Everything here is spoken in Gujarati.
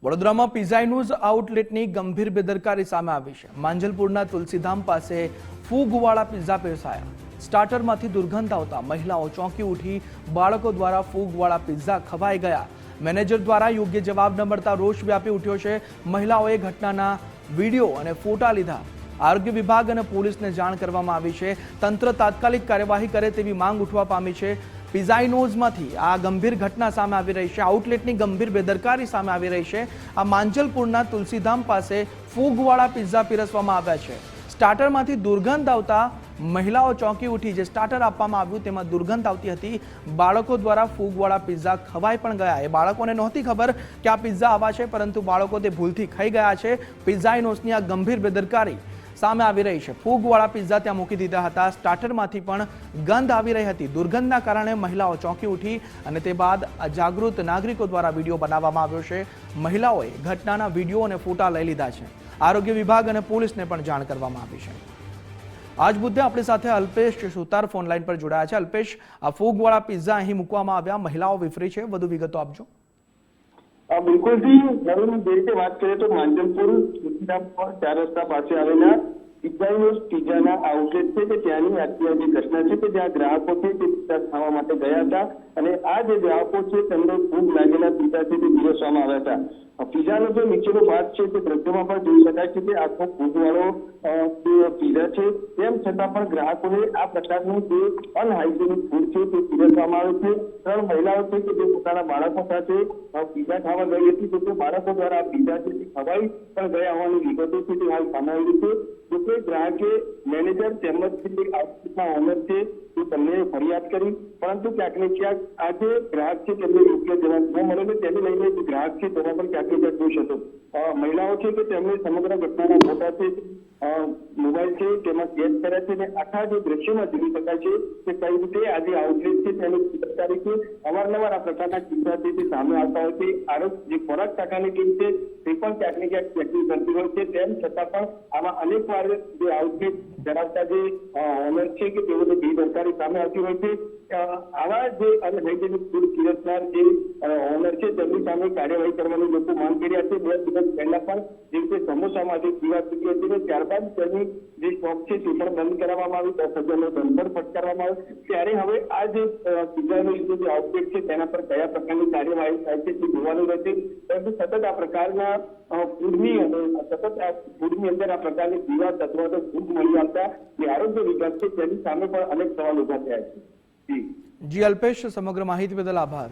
વડોદરામાં પિઝાઇનોઝ આઉટલેટની ગંભીર બેદરકારી સામે આવી છે। માંજલપુરના તુલસીધામ પાસે ફૂગવાળા પિઝા પીરસાયા। સ્ટાર્ટરમાંથી દુર્ગંધ આવતા મહિલાઓ ચોંકી ઉઠી। બાળકો દ્વારા ફૂગવાળા પિઝા ખવાઈ ગયા। મેનેજર દ્વારા યોગ્ય જવાબ ન મળતા રોષ વ્યાપી ઉઠ્યો છે। મહિલાઓએ ઘટનાના વિડીયો અને ફોટા લીધા। આરોગ્ય વિભાગ અને પોલીસને જાણ કરવામાં આવી છે। તંત્ર તાત્કાલિક કાર્યવાહી કરે તેવી માંગ ઉઠવા પામી છે। પિઝાઇનોઝમાંથી આ ગંભીર ઘટના સામે આવી રહી છે। આઉટલેટની ગંભીર બેદરકારી સામે આવી રહી છે। આ માંજલપુરના તુલસીધામ પાસે ફૂગવાળા પિઝા પીરસવામાં આવ્યા છે। સ્ટાર્ટરમાંથી દુર્ગંધ આવતા મહિલાઓ ચોંકી ઉઠી। જે સ્ટાર્ટર આપવામાં આવ્યું તેમાં દુર્ગંધ આવતી હતી। બાળકો દ્વારા ફૂગવાળા પિઝા ખવાઈ પણ ગયા। એ બાળકોને નહોતી ખબર કે આ પિઝા આવા છે, પરંતુ બાળકો તે ભૂલથી ખાઈ ગયા છે। પિઝાઇનોઝની આ ગંભીર બેદરકારી સામે આવી રહી છે। ફૂગવાળા પિઝા ત્યાં મૂકી દીધા હતા। સ્ટાર્ટરમાંથી પણ ગંધ આવી રહી હતી। દુર્ગંધના કારણે મહિલાઓ ચોંકી ઉઠી અને તે બાદ જાગૃત નાગરિકો દ્વારા વિડીયો બનાવવામાં આવ્યો છે। મહિલાઓએ ઘટનાના વિડીયો અને ફોટા લઈ લીધા છે। આરોગ્ય વિભાગ અને પોલીસને પણ જાણ કરવામાં આવી છે। આજ મુદ્દે આપણી સાથે અલ્પેશ સુતાર ફોન લાઈન પર જોડાયા છે। અલ્પેશ, આ ફૂગવાળા પિઝા અહીં મૂકવામાં આવ્યા, મહિલાઓ વિફરી છે, વધુ વિગતો આપજો। બિલકુલ જી, નવીન જે રીતે વાત કરીએ તો માંજલપુર ચાર રસ્તા પાસે આવેલા પિઝાઇનોઝ પિઝાના આઉટલેટ છે કે ત્યાંની આજની જે ઘટના છે કે જ્યાં ગ્રાહકો છે તે પિઝા ખાવા માટે ગયા હતા અને આ જે ગ્રાહકો છે તેમને ભૂખ લાગેલા પિઝા છે તે પીરસવામાં આવ્યા હતા। પિઝાનો જે નીચેનો ભાગ છે તે દ્રશ્યમાં પણ જોઈ શકાય છે કે આખો ફૂગવાળો પિઝા છે, તેમ છતાં પણ ગ્રાહકોને આ પ્રકારનું જે અનહાઇજેનિક ફૂડ છે તે પીરસવામાં આવે છે। 3 મહિલાઓ છે કે જે પોતાના બાળકો સાથે પિઝા ખાવા ગઈ હતી, તો તે બાળકો દ્વારા આ પિઝા છે તે ખવાઈ પણ ગયા હોવાની વિગતો છે તે હાલ સામે આવી છે। જોકે ગ્રાહકે મેનેજર તેમજ આઉટલેટના ઓનર છે તે બંને ફરિયાદ કરી, પરંતુ ક્યાંક ને ક્યાંક આ જે ગ્રાહક છે તેમને યોગ્ય જવાબ ન મળેલો તેને લઈને જે ગ્રાહક છે તેના પર ક્યાંક ને ક્યાંક દોષ હતો। મહિલાઓ છે કે તેમને સમગ્ર ઘટનાના ફોટા છે મોબાઈલ છે તેમાં કેદ કર્યા છે અને આખા જે દ્રશ્યમાં જોઈ શકાય છે કે કઈ રીતે આ જે આઉટલેટ છે તેની બેદરકારી છે। અવારનવાર આ પ્રકારના કિસ્સા છે તે સામે આવતા હોય છે। આરોગ્ય જે ખોરાક શાખાની ટીમ છે તે પણ ક્યાંક ને ક્યાંક ચેકિંગ કરતી હોય છે, તેમ છતાં પણ આમાં અનેક વાર જે આઉટલેટ ધરાવતા જે ઓનર છે કે તેઓની બેદરકારી સામે આવતી હોય છે। આવા જે અનહાઇજેનિક ફૂડ પીરસનાર જે ઓનર છે તેમની સામે કાર્યવાહી કરવાની લોકો માંગ કરી રહ્યા છે। 2 દિવસ પહેલા પણ જે રીતે સમોસામાં જે પીવા ચૂકી હતી ને ત્યારબાદ તેની જે શોપ છે તે પણ બંધ કરવામાં આવી, 10,000નો દંડ પણ ફટકારવામાં આવ્યો। ત્યારે હવે આ જે પિઝાનો જે આઉટલેટ છે તેના પર કયા પ્રકારની કાર્યવાહી થાય છે તે જોવાનું રહેશે। પરંતુ સતત આ પ્રકારના ફૂડની અંદર આ પ્રકારની પીવા અથવા તો ફૂડ મળી આવતા જે આરોગ્ય વિભાગ છે તેની સામે પણ અનેક સવાલ ઉભા થયા છે। જી અલ્પેશ, સમગ્ર માહિતી બદલ આભાર।